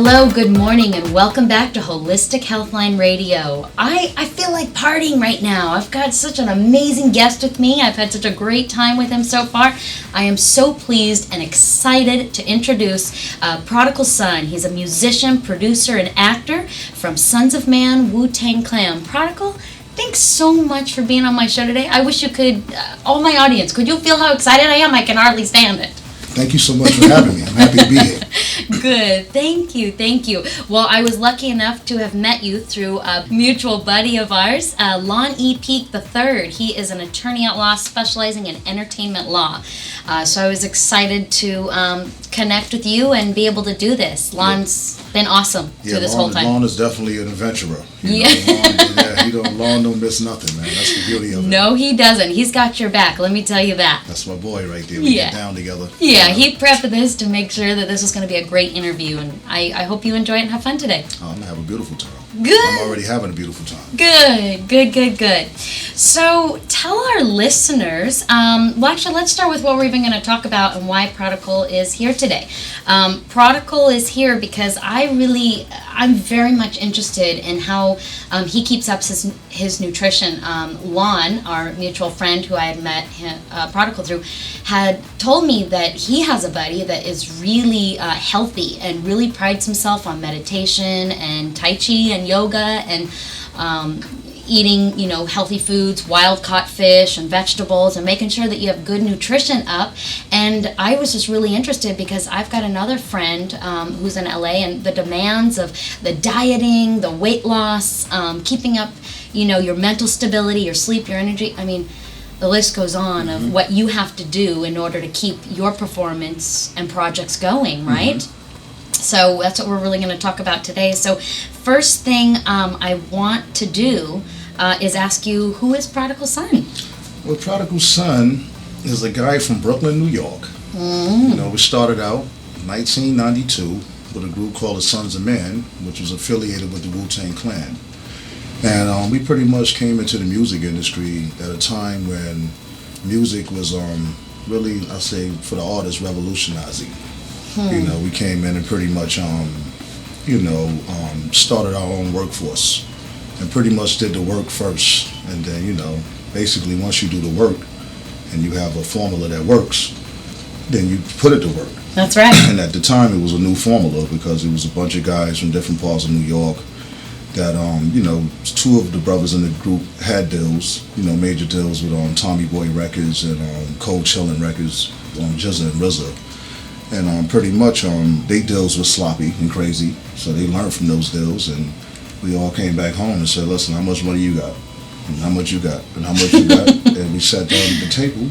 Hello, good morning, and welcome back to Holistic Healthline Radio. I feel like partying right now. I've got such an amazing guest with me. I've had such a great time with him so far. I am so pleased and excited to introduce Prodigal Sunn. He's a musician, producer, and actor from Sons of Man, Wu-Tang Clan. Prodigal, thanks so much for being on my show today. I wish you could, all my audience, could you feel how excited I am? I can hardly stand it. Thank you so much for having me. I'm happy to be here. Good. Thank you. Well, I was lucky enough to have met you through a mutual buddy of ours, Lon E. Peake III. He is an attorney at law specializing in entertainment law. So I was excited to connect with you and be able to do this. Lon's been awesome through this whole time. Lon is definitely an adventurer. Lon don't miss nothing, man. That's the beauty of it. No, he doesn't. He's got your back. Let me tell you that. That's my boy right there. We get down together. Yeah, he prepped this to make sure that this was going to be a great interview, and I hope you enjoy it and have fun today. Oh, I'm going to have a beautiful time. Good. I'm already having a beautiful time. Good. So tell our listeners, actually let's start with what we're even going to talk about and why Prodigal is here today. Prodigal is here because I'm very much interested in how he keeps up his nutrition. Lon, our mutual friend who I had met Prodigal through, had told me that he has a buddy that is really healthy and really prides himself on meditation and Tai Chi and yoga and eating, healthy foods, wild-caught fish and vegetables, and making sure that you have good nutrition up. And I was just really interested because I've got another friend who's in LA, and the demands of the dieting, the weight loss, keeping up, your mental stability, your sleep, your energy. I mean, the list goes on of what you have to do in order to keep your performance and projects going, right? Mm-hmm. So that's what we're really going to talk about today. So first thing I want to do is ask you, who is Prodigal Sunn? Well, Prodigal Sunn is a guy from Brooklyn, New York. We started out in 1992 with a group called the Sons of Man, which was affiliated with the Wu-Tang Clan. And we pretty much came into the music industry at a time when music was really, I say, for the artists, revolutionizing. We came in and pretty much, started our own workforce and pretty much did the work first. And then, basically once you do the work and you have a formula that works, then you put it to work. That's right. And at the time it was a new formula because it was a bunch of guys from different parts of New York that, two of the brothers in the group had deals, major deals with Tommy Boy Records and Cold Chillin' Records, Jizza and RZA. And pretty much they deals were sloppy and crazy, so they learned from those deals, and we all came back home and said, listen, how much money you got? And how much you got? And how much you got? And we sat down at the table,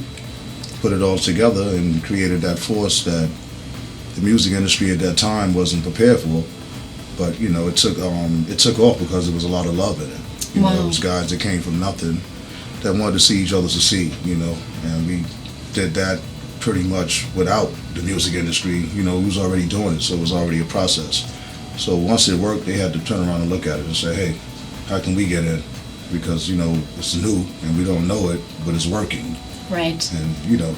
put it all together, and created that force that the music industry at that time wasn't prepared for. But, it took off because there was a lot of love in it. It was guys that came from nothing that wanted to see each other succeed, and we did that pretty much without the music industry. We was already doing it, so it was already a process. So once it worked, they had to turn around and look at it and say, hey, how can we get in? Because, it's new and we don't know it, but it's working. Right. And, the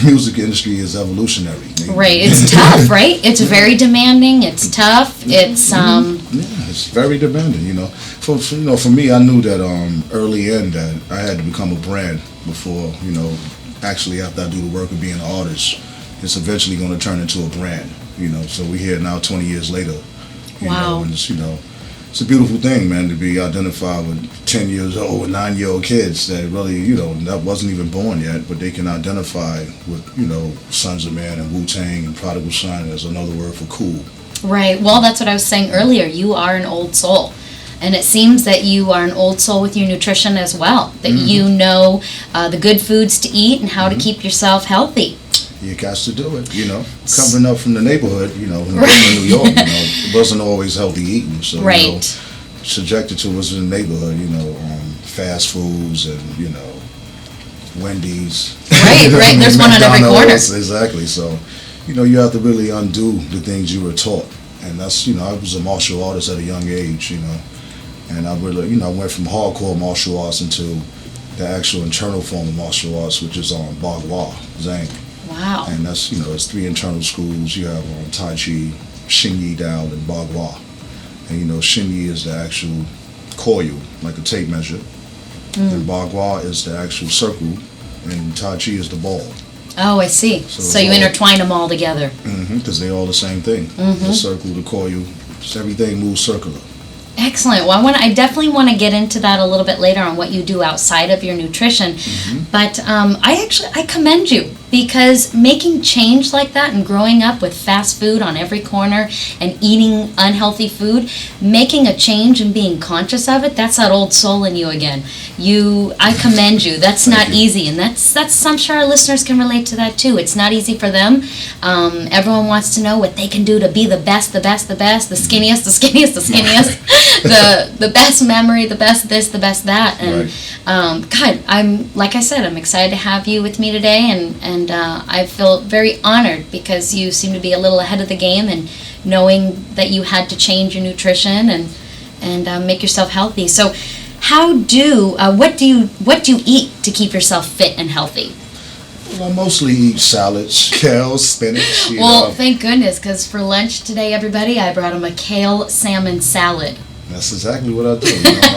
music industry is evolutionary. Right. It's tough, right? It's very demanding. It's tough. It's, Yeah, it's very demanding, For me, I knew that early in that I had to become a brand before, actually after I do the work of being an artist, it's eventually going to turn into a brand, So we're here now 20 years later, and it's a beautiful thing, man, to be identified with 10 years old and 9-year-old kids that really, that wasn't even born yet, but they can identify with, Sons of Man and Wu-Tang and Prodigal Sunn as another word for cool. Right. Well, that's what I was saying earlier. You are an old soul. And it seems that you are an old soul with your nutrition as well, that you know the good foods to eat and how to keep yourself healthy. You got to do it, Coming up from the neighborhood, in New York, it wasn't always healthy eating. So, subjected to was in the neighborhood, fast foods and, Wendy's. Right. There's one on every corner. Exactly. So, you have to really undo the things you were taught. And that's, I was a martial artist at a young age, And I really, went from hardcore martial arts into the actual internal form of martial arts, which is Bagua, Zhang. Wow. And that's, it's 3 internal schools. You have Tai Chi, Shinyi dal and bagua. And Shinyi is the actual coil, like a tape measure. And bagua is the actual circle, and Tai Chi is the ball. Oh, I see. So you intertwine them all together. Because they're all the same thing. The circle, the coil, everything moves circular. Excellent. Well, I definitely want to get into that a little bit later on what you do outside of your nutrition. But I commend you, because making change like that and growing up with fast food on every corner and eating unhealthy food, making a change and being conscious of it, that's that old soul in you again. I commend you. That's not easy, and that's I'm sure our listeners can relate to that too. It's not easy for them. Everyone wants to know what they can do to be the best, the skinniest, the best memory, the best this, the best that. And God, I'm excited to have you with me today, and I feel very honored, because you seem to be a little ahead of the game, and knowing that you had to change your nutrition and make yourself healthy. So what do you eat to keep yourself fit and healthy? Well, I mostly eat salads, kale, spinach. Well, thank goodness, because for lunch today, everybody, I brought them a kale salmon salad. That's exactly what I do.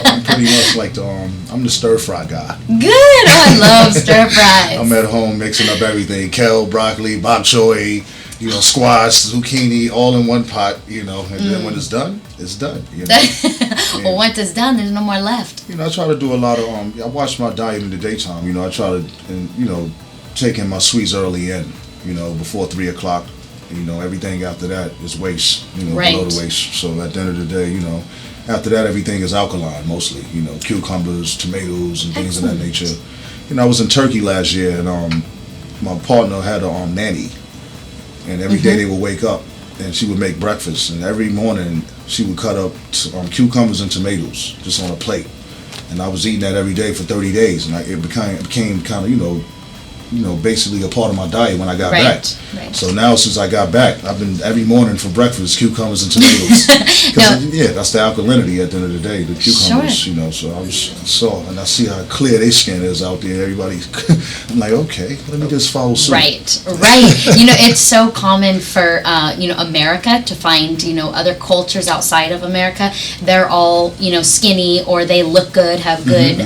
I'm pretty much like I'm the stir fry guy. Good. Oh, I love stir fries. I'm at home mixing up everything: kale, broccoli, bok choy, squash, zucchini, all in one pot. And then when it's done, it's done. Well, once it's done, there's no more left. I try to do a lot of I watch my diet in the daytime. I try to take in my sweets early in. Before 3 o'clock. Everything after that is waste. Below the waist. So at the end of the day, after that, everything is alkaline mostly. Cucumbers, tomatoes, and things of that nature. I was in Turkey last year, and my partner had a nanny, and every day they would wake up, and she would make breakfast, and every morning she would cut up cucumbers and tomatoes just on a plate, and I was eating that every day for 30 days, and it became kind of basically a part of my diet when I got back. Right. So now, since I got back, I've been every morning for breakfast cucumbers and tomatoes. That's the alkalinity at the end of the day. The cucumbers, So I see how clear their skin is out there. Everybody's, I'm like, okay, let me just follow suit. Right. It's so common for America to find other cultures outside of America. They're all skinny, or they look good, have good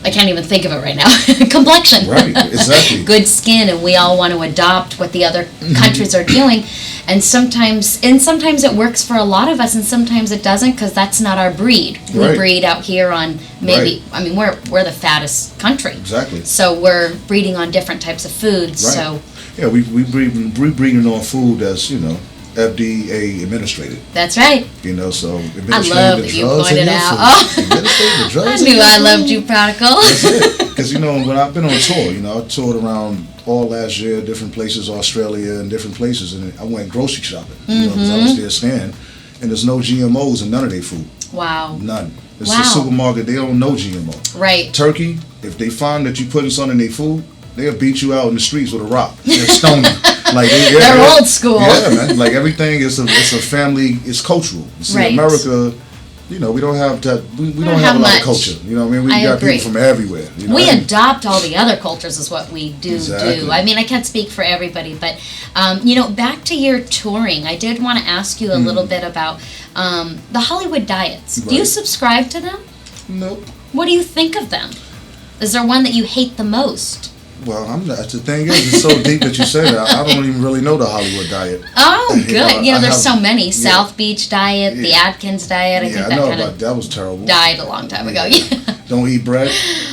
I can't even think of it right now. Complexion. Right, exactly. Good skin, and we all want to adopt what the other countries are doing. And sometimes it works for a lot of us, and sometimes it doesn't, because that's not our breed. We breed out here on we're the fattest country. Exactly. So we're breeding on different types of foods. Right. So we breeding on food that's FDA administrated. That's right. So I love that you pointed out. I knew I loved you, Prodigal. That's it. Because when I've been on tour, I toured around all last year, different places, Australia and different places, and I went grocery shopping. Because I was there staying, and there's no GMOs in none of their food. Wow. None. It's a supermarket, they don't know GMO. Right. Turkey, if they find that you're putting something in their food, they'll beat you out in the streets with a rock. They'll stone you. They're old school. Yeah, man. Like everything is a family. It's cultural. See, America, we don't have that. We don't have a lot of culture. We got people from everywhere. We adopt all the other cultures is what we do. I can't speak for everybody, but back to your touring, I did want to ask you a little bit about the Hollywood diets. Right. Do you subscribe to them? Nope. What do you think of them? Is there one that you hate the most? Well, the thing is, it's so deep that you say that. I don't even really know the Hollywood diet. Oh, good. There's so many. South Beach diet, the Atkins diet. I think I know, but that was terrible. Died a long time ago. Don't eat bread,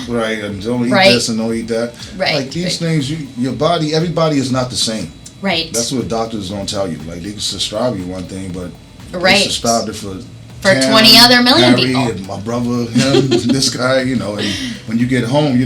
right? And don't eat this and don't eat that. Right. Like these things, your body, everybody is not the same. Right. That's what doctors don't tell you. Like they can prescribe you one thing, but they prescribed it for 20 other million Harry people. And my brother, him, this guy, and when you get home,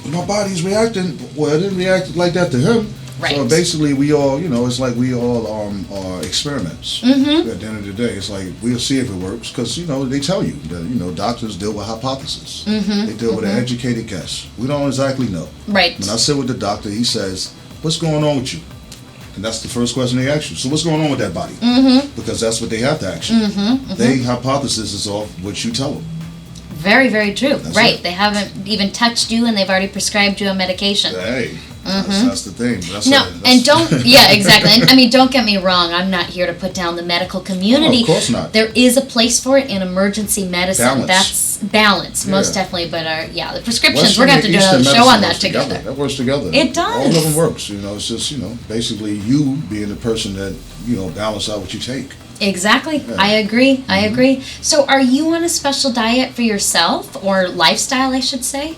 my body's reacting. Well, it didn't react like that to him. Right. So basically, we all, it's like we all are experiments. At the end of the day, it's like we'll see if it works because they tell you that doctors deal with hypothesis. They deal with an educated guess. We don't exactly know. Right. When I sit with the doctor, he says, "What's going on with you?" And that's the first question they ask you. So what's going on with that body? Because that's what they have to ask you. Their hypothesis is off what you tell them. Very, very true. That's right. It. They haven't even touched you, and they've already prescribed you a medication. Hey. That's the thing. Exactly. And, I mean, don't get me wrong. I'm not here to put down the medical community. Oh, of course not. There is a place for it in emergency medicine. That's balance, most definitely. But the prescriptions, we're going to have to do another show on that together. That works together. It does. All of them works. It's just, basically you being the person that, balance out what you take. Exactly. Yeah. I agree. So are you on a special diet for yourself, or lifestyle, I should say?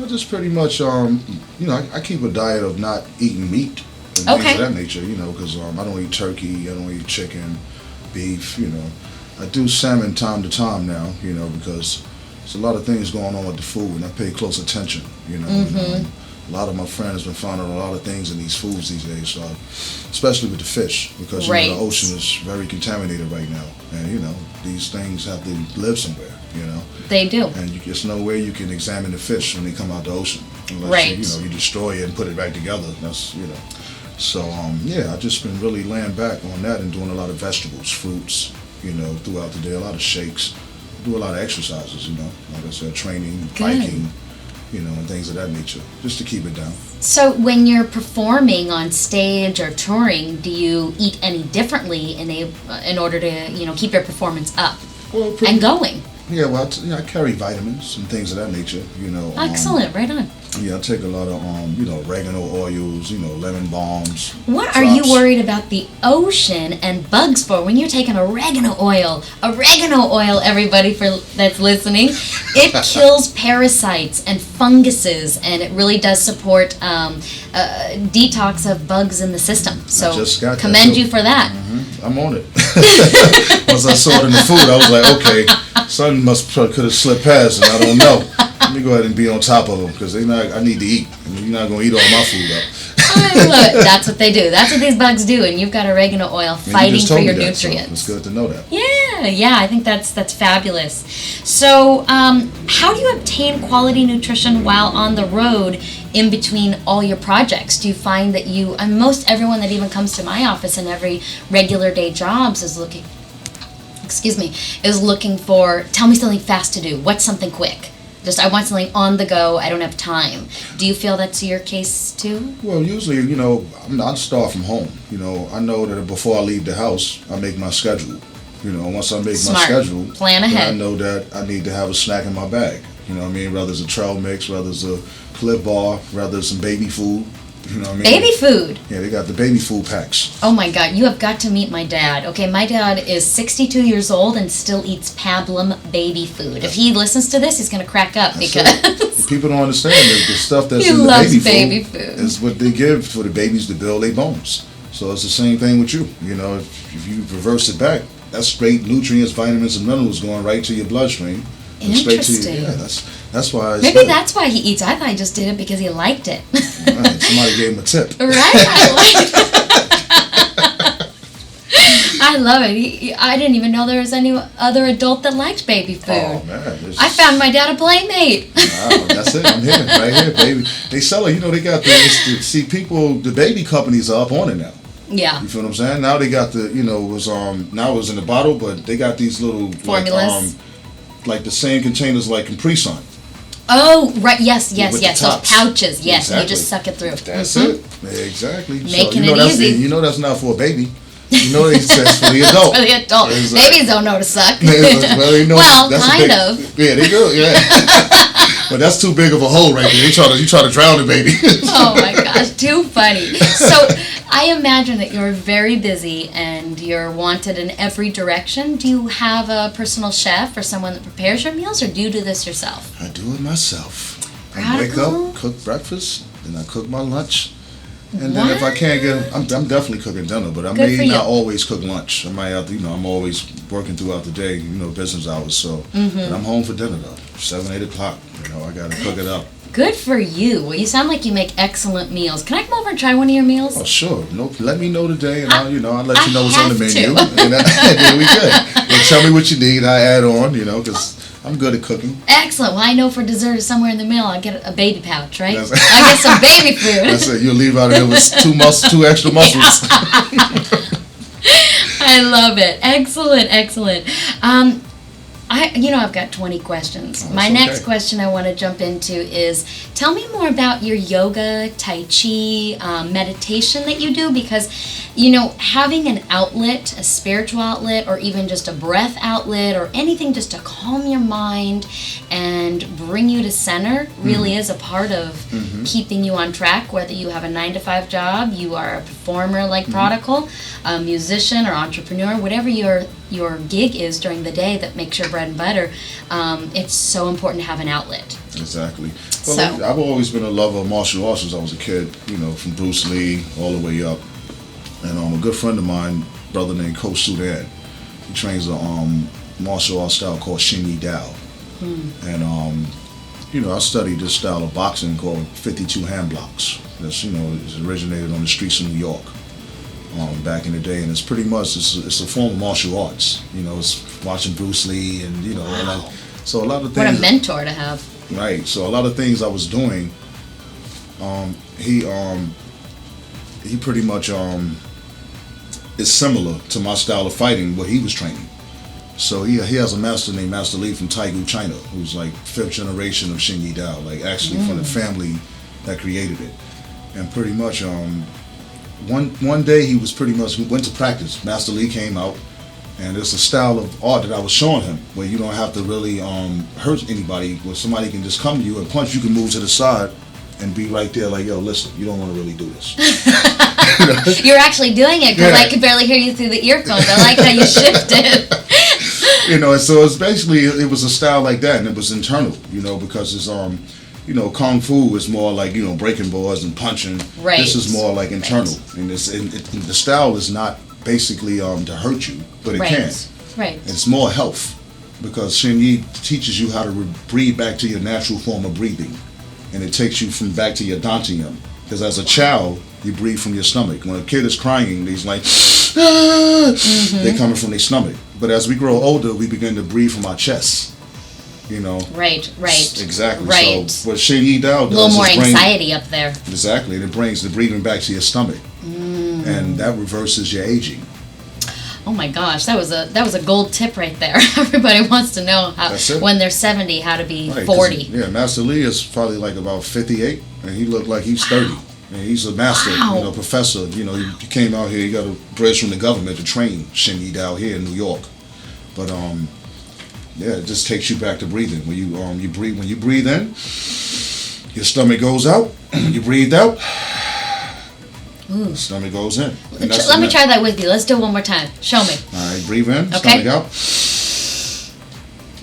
Just pretty much, I keep a diet of not eating meat and things of that nature, because I don't eat turkey, I don't eat chicken, beef, I do salmon time to time now, because there's a lot of things going on with the food, and I pay close attention, a lot of my friends have been finding a lot of things in these foods these days, so especially with the fish, because the ocean is very contaminated right now, and these things have to live somewhere. They do. And there's no way you can examine the fish when they come out the ocean. Unless you destroy it and put it back together. That's, So, I've just been really laying back on that and doing a lot of vegetables, fruits, throughout the day, a lot of shakes. I do a lot of exercises, like I said, training, biking, and things of that nature, just to keep it down. So when you're performing on stage or touring, do you eat any differently in order to, keep your performance up and going? Yeah, well, I carry vitamins and things of that nature, Excellent, right on. Yeah, I take a lot of, oregano oils, lemon balms. What are you worried about the ocean and bugs for when you're taking oregano oil? Oregano oil, everybody that's listening, it kills parasites and funguses, and it really does support detox of bugs in the system. So commend you for that. Mm-hmm. I'm on it. Once I saw it in the food, I was like, okay, something could have slipped past, and I don't know. Let me go ahead and be on top of them, because I need to eat. You're not going to eat all my food up. I love it. That's what they do. That's what these bugs do, and you've got oregano oil fighting for your nutrients. So it's good to know that. Yeah, I think that's fabulous. So, how do you obtain quality nutrition while on the road in between all your projects? Do you find that most everyone that even comes to my office in every regular day jobs is looking for, tell me something fast to do. What's something quick? I want something on the go. I don't have time. Do you feel that's your case too? Well, usually, I start from home. I know that before I leave the house, I make my schedule. Once I make my schedule, plan ahead. I know that I need to have a snack in my bag. Whether it's a trail mix, whether it's a Clif Bar, whether it's some baby food. Baby food? Yeah, they got the baby food packs. Oh my God, you have got to meet my dad. Okay, my dad is 62 years old and still eats Pablum baby food. If he listens to this, he's going to crack up because... People don't understand that the stuff that's in the baby food is what they give for the babies to build their bones. So it's the same thing with you. If you reverse it back, that's straight nutrients, vitamins, and minerals going right to your bloodstream. Interesting. That's why. Maybe that's why he eats. I thought he just did it because he liked it. Right, somebody gave him a tip. Right, I like it. I love it. I didn't even know there was any other adult that liked baby food. Oh man! I found my dad a playmate. Wow, that's it. I'm here, right here, baby. They sell it. They got the baby companies are up on it now. Yeah. You feel what I'm saying? Now they got now it was in the bottle, but they got these little formulas. Like the same containers like Capri Sun. Oh, right. Yes. Those pouches. Yes. Exactly. You just suck it through. That's it. Exactly. Making it easy. That's not for a baby. It's for the adult. For the adult. Babies don't know to suck. Well, kind of. Yeah, they do. Yeah. But that's too big of a hole right there. You try to drown the baby. Oh my gosh, too funny. So I imagine that you're very busy and you're wanted in every direction. Do you have a personal chef or someone that prepares your meals, or do you do this yourself? I do it myself. Prodigal? I wake up, cook breakfast, then I cook my lunch. And then if I can't get, I'm definitely cooking dinner, but I may not always cook lunch. I might have to, I'm always working throughout the day, business hours. So, but I'm home for dinner though, 7, 8 o'clock. I got to cook it up. Good for you. Well, you sound like you make excellent meals. Can I come over and try one of your meals? Oh, sure. Let me know today, and I'll let you know what's on the menu. And then we good. And tell me what you need. I add on, because I'm good at cooking. Excellent. Well, I know for dessert somewhere in the mail I'll get a baby pouch, right? I'll get some baby food. That's it. You'll leave out of here with 2 extra muscles. I love it. Excellent. I've got 20 questions. My next question I want to jump into is, tell me more about your yoga, tai chi, meditation that you do, because, having an outlet, a spiritual outlet, or even just a breath outlet, or anything just to calm your mind and bring you to center really is a part of keeping you on track, whether you have a 9-to-5 job, you are a performer like Prodigal, a musician or entrepreneur, whatever your gig is during the day that makes your bread and butter. It's so important to have an outlet. Exactly. Well, I've always been a lover of martial arts since I was a kid, from Bruce Lee all the way up. And a good friend of mine, brother named Coach Sudan, he trains a martial arts style called Shin Yi Dao. And, I studied this style of boxing called 52 hand blocks. That's, it's originated on the streets of New York. Back in the day, and it's pretty much it's a form of martial arts. It's watching Bruce Lee and all that. So a lot of things. What a mentor to have. Right. So a lot of things I was doing, he pretty much is similar to my style of fighting what he was training. So he has a master named Master Lee from Taegu, China, who's like 5th generation of Shin Yi Dao, like actually from the family that created it, and pretty much One day he was pretty much went to practice. Master Lee came out, and it's a style of art that I was showing him where you don't have to really hurt anybody. Where somebody can just come to you and punch. You can move to the side and be right there, like, yo, listen, you don't want to really do this. You're actually doing it because I could barely hear you through the earphones. I like how you shifted. So it's basically it was a style like that, and it was internal. Because it's Kung Fu is more like, breaking boards and punching. Right. This is more like internal. And the style is not basically to hurt you, but it can. Right. It's more health, because Shin Yi teaches you how to breathe back to your natural form of breathing. And it takes you back to your Dantian. Because as a child, you breathe from your stomach. When a kid is crying, he's like, they're coming from their stomach. But as we grow older, we begin to breathe from our chest. Right. Exactly. Right. So what Shin Yi Dao does a little more anxiety up there. Exactly. And it brings the breathing back to your stomach. And that reverses your aging. Oh my gosh, that was a gold tip right there. Everybody wants to know how when they're 70 how to be 40. Yeah, Master Lee is probably like about 58, and he looked like he's 30. And he's a master, professor. He came out here. He got a bridge from the government to train Shin Yi Dao here in New York. But it just takes you back to breathing. When you breathe in, your stomach goes out. When you breathe out, the stomach goes in. Let me try that with you. Let's do it one more time. Show me. All right, breathe in, stomach out.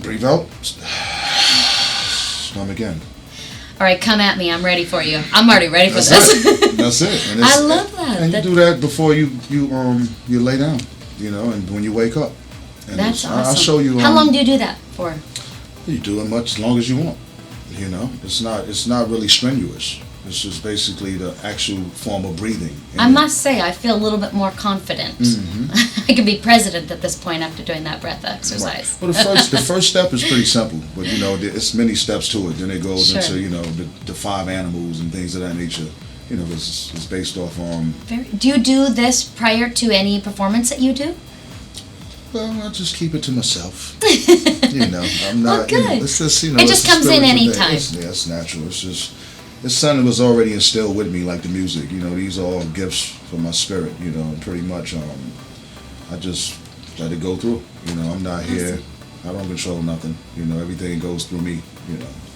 Breathe out, stomach in. All right, come at me. I'm ready for you. I'm already ready for this. That's it. And I love that. And you do that before you lay down, and when you wake up. And that's awesome. I'll show you. How long do you do that for? You do it as long as you want. It's not really strenuous. It's just basically the actual form of breathing. I must say, I feel a little bit more confident. I could be president at this point after doing that breath exercise. Right. Well, the first step is pretty simple, but it's many steps to it. Then it goes into the 5 animals and things of that nature. It's based off Do you do this prior to any performance that you do? Well, I just keep it to myself. I'm not. Well, good. It's just it just comes in anytime. It's natural. It's just. It's something that was already instilled with me, like the music. These are all gifts from my spirit. And pretty much, I just let it go through. I'm not here. I don't control nothing. Everything goes through me.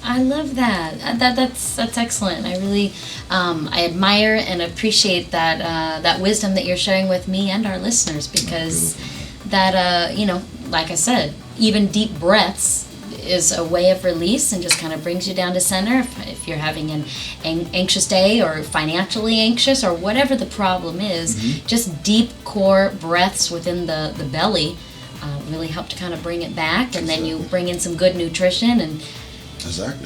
I love that. That's excellent. I really, I admire and appreciate that wisdom that you're sharing with me and our listeners, because that like I said, even deep breaths is a way of release and just kind of brings you down to center. If you're having an anxious day or financially anxious or whatever the problem is, just deep core breaths within the belly really help to kind of bring it back, and then you bring in some good nutrition, and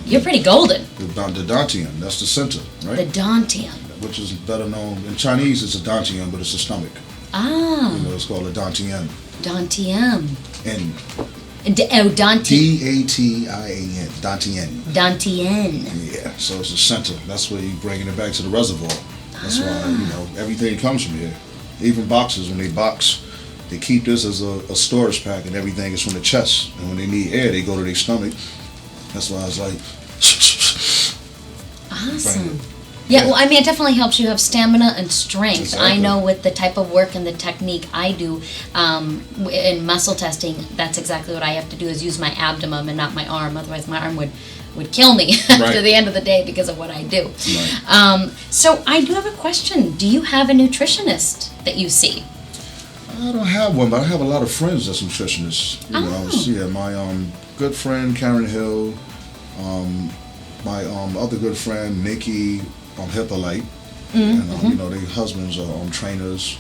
you're pretty golden. The Dantian, that's the center, right? The Dantian. Which is better known, in Chinese it's a Dantian, but it's a stomach. It's called a Dantian. Dantian. N. Dantian. D-A-T-I-A-N. Dantian. Dantian. Yeah, so it's the center. That's where you're bringing it back to the reservoir. That's why, everything comes from here. Even boxers, when they box, they keep this as a storage pack, and everything is from the chest. And when they need air, they go to their stomach. That's why I was like, awesome. Yeah, well, I mean, it definitely helps you have stamina and strength. Exactly. I know with the type of work and the technique I do in muscle testing, that's exactly what I have to do, is use my abdomen and not my arm. Otherwise, my arm would kill me after the end of the day because of what I do. Right. So I do have a question. Do you have a nutritionist that you see? I don't have one, but I have a lot of friends that's nutritionists. My good friend Karen Hill, my other good friend Nikki Hippolyte, and their husbands are trainers.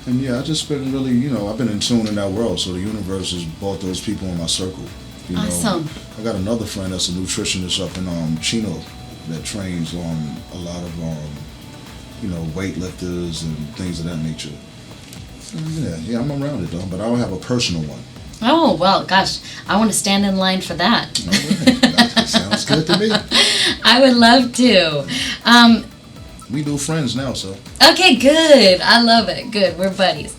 And yeah, I just been really, I've been in tune in that world, so the universe has brought those people in my circle. Awesome. I got another friend that's a nutritionist up in Chino that trains a lot of weightlifters and things of that nature. So, yeah, I'm around it though, but I don't have a personal one. Oh, well, gosh, I want to stand in line for that. All right. That sounds good to me. I would love to. We do friends now, so. Okay, good. I love it. Good. We're buddies.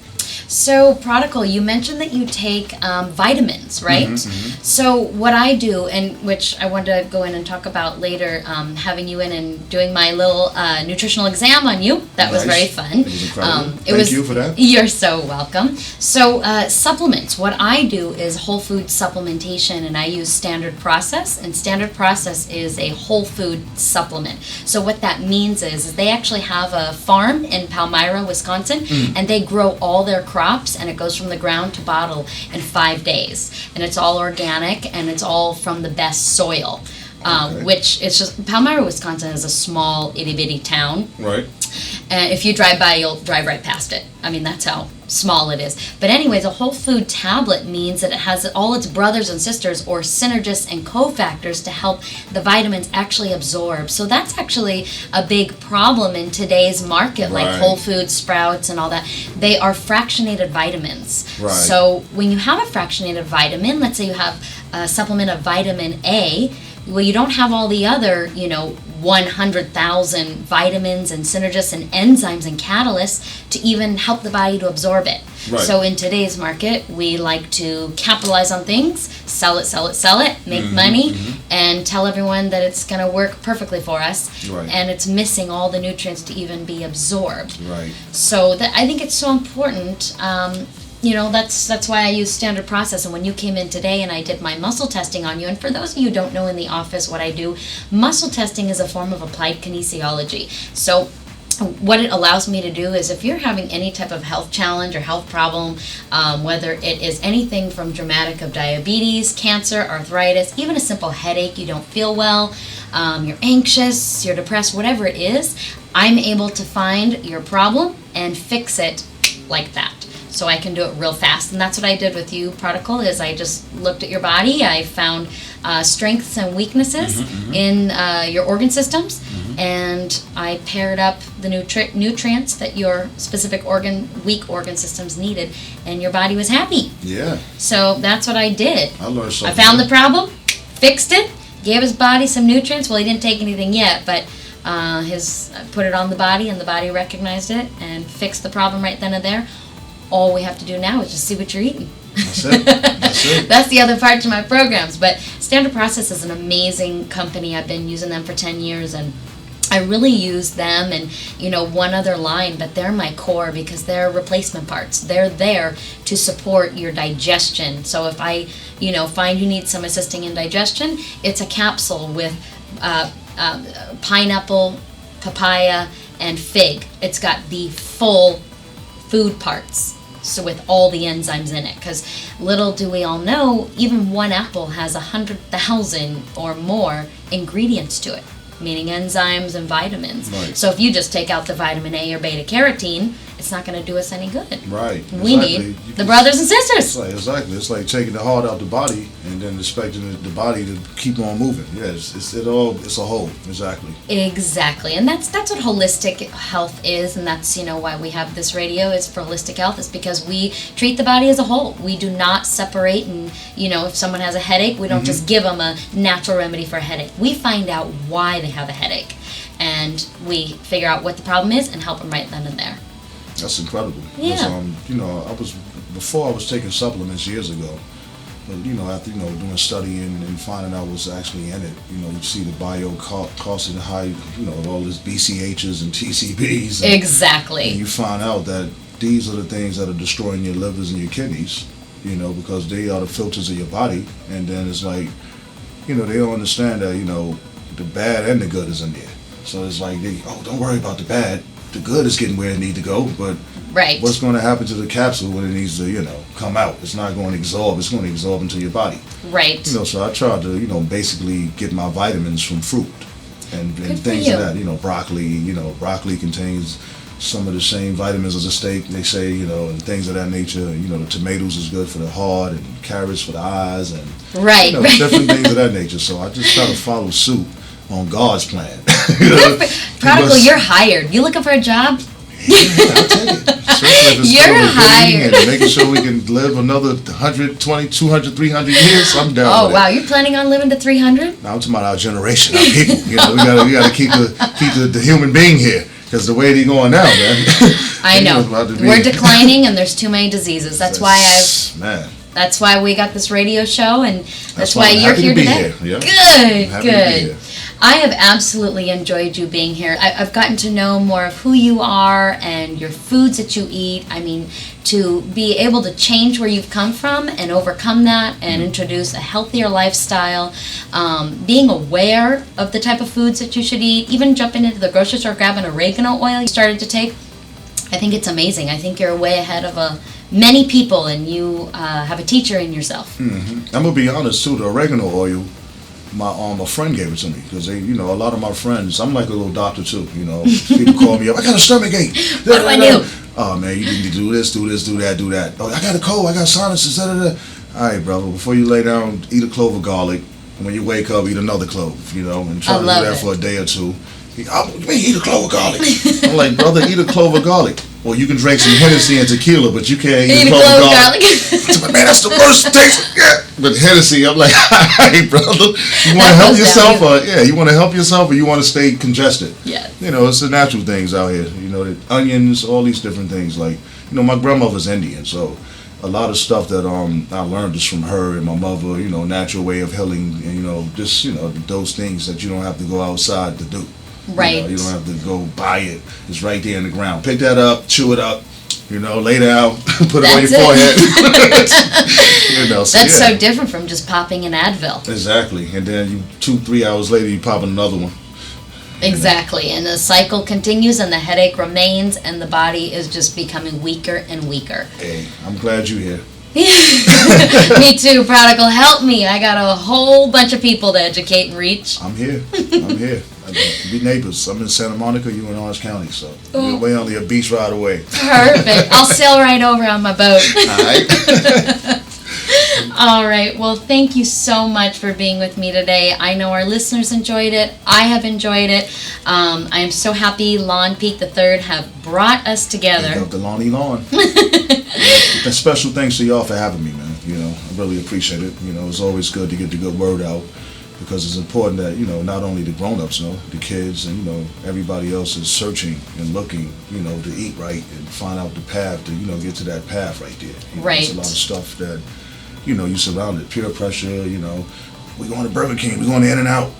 So, Prodigal, you mentioned that you take vitamins, right? So, what I do, and which I wanted to go in and talk about later, having you in and doing my little nutritional exam on you, that was very fun. It was incredible. Thank you for that. You're so welcome. So, supplements. What I do is whole food supplementation, and I use Standard Process, and Standard Process is a whole food supplement. So, what that means is they actually have a farm in Palmyra, Wisconsin, and they grow all their crops, and it goes from the ground to bottle in 5 days, and it's all organic, and it's all from the best soil. Which it's just, Palmyra, Wisconsin is a small itty bitty town. Right. And if you drive by, you'll drive right past it. I mean, that's how small it is. But anyways, a whole food tablet means that it has all its brothers and sisters or synergists and cofactors to help the vitamins actually absorb. So that's actually a big problem in today's market, like Whole Foods, Sprouts, and all that. They are fractionated vitamins. Right. So when you have a fractionated vitamin, let's say you have a supplement of vitamin A, well, you don't have all the other, 100,000 vitamins and synergists and enzymes and catalysts to even help the body to absorb it. Right. So in today's market, we like to capitalize on things, sell it, make money, and tell everyone that it's going to work perfectly for us. Right. And it's missing all the nutrients to even be absorbed. Right. So I think it's so important. That's why I use Standard Process. And when you came in today and I did my muscle testing on you, and for those of you who don't know in the office what I do, muscle testing is a form of applied kinesiology. So what it allows me to do is if you're having any type of health challenge or health problem, whether it is anything from dramatic of diabetes, cancer, arthritis, even a simple headache, you don't feel well, you're anxious, you're depressed, whatever it is, I'm able to find your problem and fix it like that. So I can do it real fast. And that's what I did with you, Prodigal, is I just looked at your body. I found strengths and weaknesses in your organ systems. And I paired up the nutrients that your specific weak organ systems needed. And your body was happy. Yeah. So that's what I did. I learned something. I found the problem, fixed it, gave his body some nutrients. Well, he didn't take anything yet, but put it on the body, and the body recognized it and fixed the problem right then and there. All we have to do now is just see what you're eating. That's it. That's it. That's the other part to my programs. But Standard Process is an amazing company. I've been using them for 10 years, and I really use them and, one other line, but they're my core because they're replacement parts. They're there to support your digestion. So if I, find you need some assisting in digestion, it's a capsule with pineapple, papaya, and fig. It's got the full food parts, so with all the enzymes in it, because little do we all know, even one apple has 100,000 or more ingredients to it, meaning enzymes and vitamins. Right. So if you just take out the vitamin A or beta carotene, it's not going to do us any good. Right. We need the brothers and sisters. Exactly. It's like taking the heart out the body and then expecting the body to keep on moving. Yeah, it's a whole. Exactly. Exactly. And that's what holistic health is, and that's why we have this radio is for holistic health, is because we treat the body as a whole. We do not separate, and if someone has a headache, we don't just give them a natural remedy for a headache. We find out why they have a headache, and we figure out what the problem is and help them right then and there. That's incredible. Yeah. I was before I was taking supplements years ago. But, after, doing studying and finding out what's actually in it, you see the cost and how, all this BCHs and TCBs. Exactly. And you find out that these are the things that are destroying your livers and your kidneys, because they are the filters of your body. And then it's like, they don't understand that, the bad and the good is in there. So it's like, don't worry about the bad. The good is getting where it needs to go, but right. What's going to happen to the capsule when it needs to, come out? It's not going to absorb. It's going to absorb into your body. Right. So I try to, basically get my vitamins from fruit and things of that. Broccoli. Broccoli contains some of the same vitamins as a steak, they say, and things of that nature. The tomatoes is good for the heart, and carrots for the eyes, and right. Different things of that nature. So I just try to follow suit on God's plan. Prodigal, you're hired. You looking for a job? Yeah, I'll take it. Especially if it's You're hired. And making sure we can live another 120, 200, 300 years, I'm down with it. Wow, you're planning on living to 300? Now I'm talking about our generation, our people. We got to keep the human being here, because the way they're going now, man. I know. We're declining, and there's too many diseases. That's why we got this radio show, and that's why you're here today. Yeah. Good. I have absolutely enjoyed you being here. I've gotten to know more of who you are and your foods that you eat. I mean, to be able to change where you've come from and overcome that and introduce a healthier lifestyle, being aware of the type of foods that you should eat, even jumping into the grocery store, grabbing oregano oil you started to take. I think it's amazing. I think you're way ahead of many people, and you have a teacher in yourself. Mm-hmm. I'm going to be honest, too. The oregano oil, my friend gave it to me, because they, a lot of my friends, I'm like a little doctor too, people call me up, I got a stomach ache. What do I do? Oh man, you need to do this, do that. Oh, I got a cold, I got sinuses, All right, brother, before you lay down, eat a clove of garlic, and when you wake up, eat another clove, and try to do that for a day or two. You mean eat a clove of garlic? I'm like, brother, eat a clove of garlic. Or you can drink some Hennessy and tequila, but you can't eat a clove of garlic. Man, that's the worst taste. Yeah. But Hennessy, I'm like, hey, brother, you want to help yourself, you want to help yourself, or you want to stay congested? Yeah. It's the natural things out here. The onions, all these different things. Like, my grandmother's Indian, so a lot of stuff that I learned is from her and my mother. Natural way of healing, and just those things that you don't have to go outside to do. Right. You don't have to go buy it. It's right there in the ground. Pick that up, chew it up, lay down, put it on your forehead. That's so different from just popping an Advil. Exactly. And then 2-3 hours later, you pop another one. Exactly. And the cycle continues, and the headache remains, and the body is just becoming weaker and weaker. Hey, I'm glad you're here. Me too, Prodigal. Help me. I got a whole bunch of people to educate and reach. I'm here. Be neighbors. I'm in Santa Monica, you in Orange County, so we're way only a beach ride away. Perfect. I'll sail right over on my boat. All right. All right. Well, thank you so much for being with me today. I know our listeners enjoyed it. I have enjoyed it. I am so happy Lawn Peak III have brought us together. Pick up the Lonnie Lawn. Special thanks to y'all for having me, man. I really appreciate it. It's always good to get the good word out, because it's important that, not only the grown-ups know, the kids and, everybody else is searching and looking, to eat right and find out the path to, get to that path right there. Right. There's a lot of stuff that, you surrounded, peer pressure, we're going to Burger King, we're going to In-N-Out.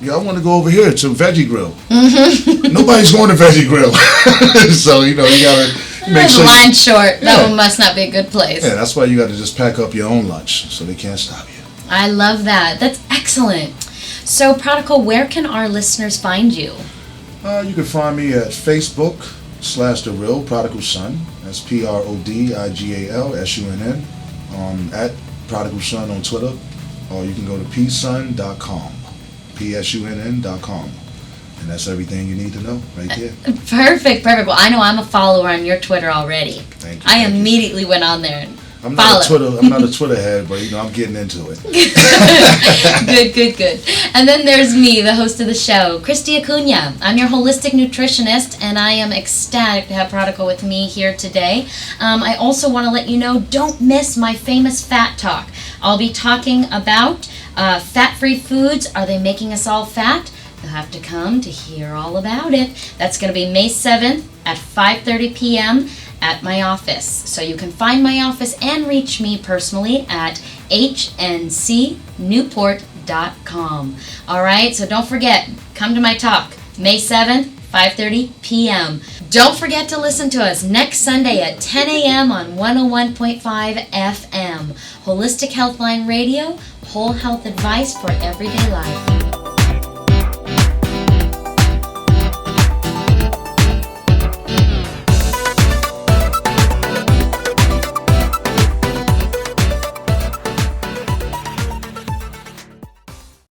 Yeah, I want to go over here to Veggie Grill. Mm-hmm. Nobody's going to Veggie Grill. So, you got to make sure. Line short. That one must not be a good place. Yeah, that's why you got to just pack up your own lunch so they can't stop you. I love that. That's excellent. So, Prodigal, where can our listeners find you? You can find me at Facebook /The Real Prodigal Sunn. That's PRODIGALSUNN. At Prodigal Sunn on Twitter, or you can go to psunn.com, psunn.com, and that's everything you need to know right there. Perfect. Well, I know I'm a follower on your Twitter already. Thank you. I immediately went on there and I'm not a Twitter head, but I'm getting into it. Good. And then there's me, the host of the show, Kristi Acuna. I'm your holistic nutritionist, and I am ecstatic to have Prodigal with me here today. I also want to let you know, don't miss my famous Fat Talk. I'll be talking about fat-free foods. Are they making us all fat? You'll have to come to hear all about it. That's going to be May 7th at 5:30 p.m. at my office. So you can find my office and reach me personally at hncnewport.com. All right, so don't forget, come to my talk, May 7th, 5:30 p.m. Don't forget to listen to us next Sunday at 10 a.m. on 101.5 FM. Holistic Healthline Radio, whole health advice for everyday life.